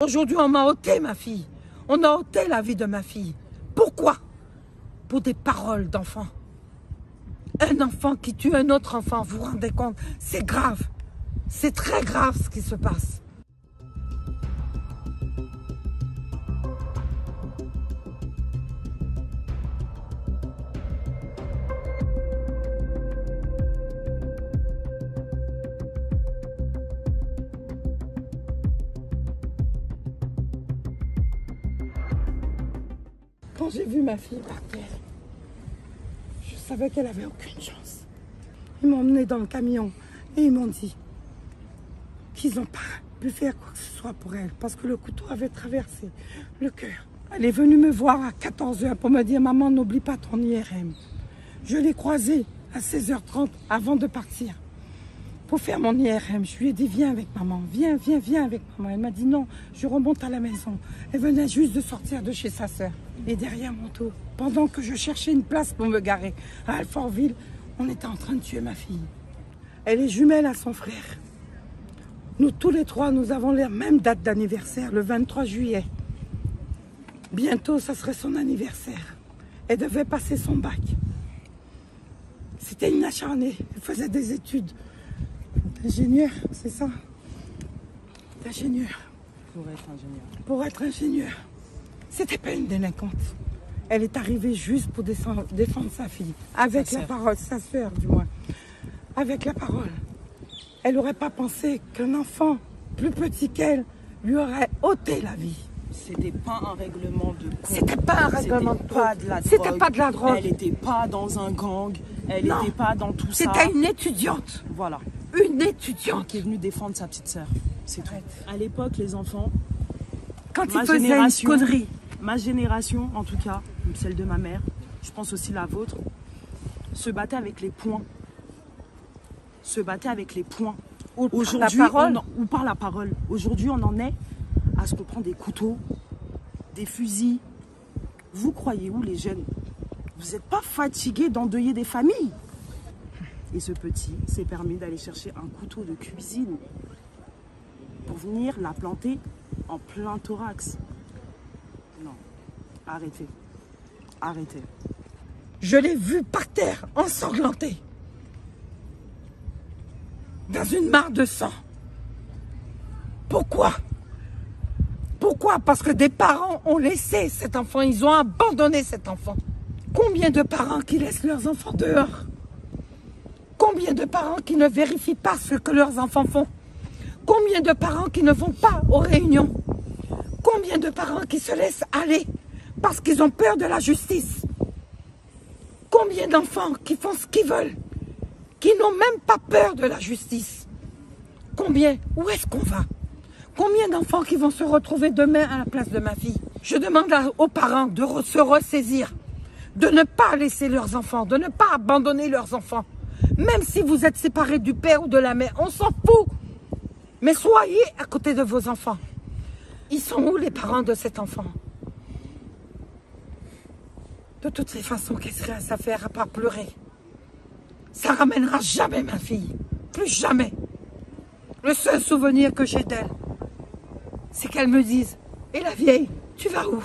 Aujourd'hui, on m'a ôté ma fille. On a ôté la vie de ma fille. Pourquoi? Pour des paroles d'enfant. Un enfant qui tue un autre enfant, vous vous rendez compte? C'est grave. C'est très grave ce qui se passe. Quand j'ai vu ma fille par terre, je savais qu'elle avait aucune chance. Ils m'ont emmené dans le camion et ils m'ont dit qu'ils n'ont pas pu faire quoi que ce soit pour elle parce que le couteau avait traversé le cœur. Elle est venue me voir à 14 h pour me dire « Maman, n'oublie pas ton IRM ». Je l'ai croisée à 16 h 30 avant de partir pour faire mon IRM. Je lui ai dit « Viens avec maman, viens avec maman ». Elle m'a dit « Non, je remonte à la maison ». Elle venait juste de sortir de chez sa sœur. Et derrière mon dos, pendant que je cherchais une place pour me garer à Alfortville, on était en train de tuer ma fille. Elle est jumelle à son frère. Nous tous les trois, nous avons la même date d'anniversaire, le 23 juillet. Bientôt, ça serait son anniversaire. Elle devait passer son bac. C'était une acharnée. Elle faisait des études d'ingénieur, c'est ça? D'ingénieur. Pour être ingénieur. Pour être ingénieur. C'était pas une délinquante. Elle est arrivée juste pour défendre sa fille. Avec la parole, sa sœur du moins. Avec la parole. Elle n'aurait pas pensé qu'un enfant plus petit qu'elle lui aurait ôté la vie. C'était pas un règlement de compte. C'était pas un règlement de compte. C'était pas de la drogue. Elle n'était pas dans un gang. Elle n'était pas dans tout ça. C'était une étudiante. Voilà. Une étudiante. Qui est venue défendre sa petite sœur. C'est tout. À l'époque, les enfants, quand ils faisaient une connerie. Ma génération, en tout cas, celle de ma mère, je pense aussi la vôtre, se battait avec les poings. Se battait avec les poings. Aujourd'hui, ou par la parole. Aujourd'hui, on en est à ce qu'on prend des couteaux, des fusils. Vous croyez où, les jeunes? Vous n'êtes pas fatigués d'endeuiller des familles? Et ce petit s'est permis d'aller chercher un couteau de cuisine pour venir la planter en plein thorax. Non, arrêtez, arrêtez. Je l'ai vue par terre, ensanglantée, dans une mare de sang. Pourquoi? Pourquoi? Parce que des parents ont laissé cet enfant, ils ont abandonné cet enfant. Combien de parents qui laissent leurs enfants dehors? Combien de parents qui ne vérifient pas ce que leurs enfants font? Combien de parents qui ne vont pas aux réunions? Combien de parents qui se laissent aller parce qu'ils ont peur de la justice? Combien d'enfants qui font ce qu'ils veulent, qui n'ont même pas peur de la justice? Combien? Où est-ce qu'on va? Combien d'enfants qui vont se retrouver demain à la place de ma fille? Je demande aux parents de se ressaisir, de ne pas laisser leurs enfants, de ne pas abandonner leurs enfants. Même si vous êtes séparés du père ou de la mère, on s'en fout. Mais soyez à côté de vos enfants. Ils sont où les parents de cet enfant? De toutes les façons, qu'est-ce qu'il reste à faire à part pleurer? Ça ramènera jamais ma fille. Plus jamais. Le seul souvenir que j'ai d'elle, c'est qu'elle me dise « Et la vieille, tu vas où ?»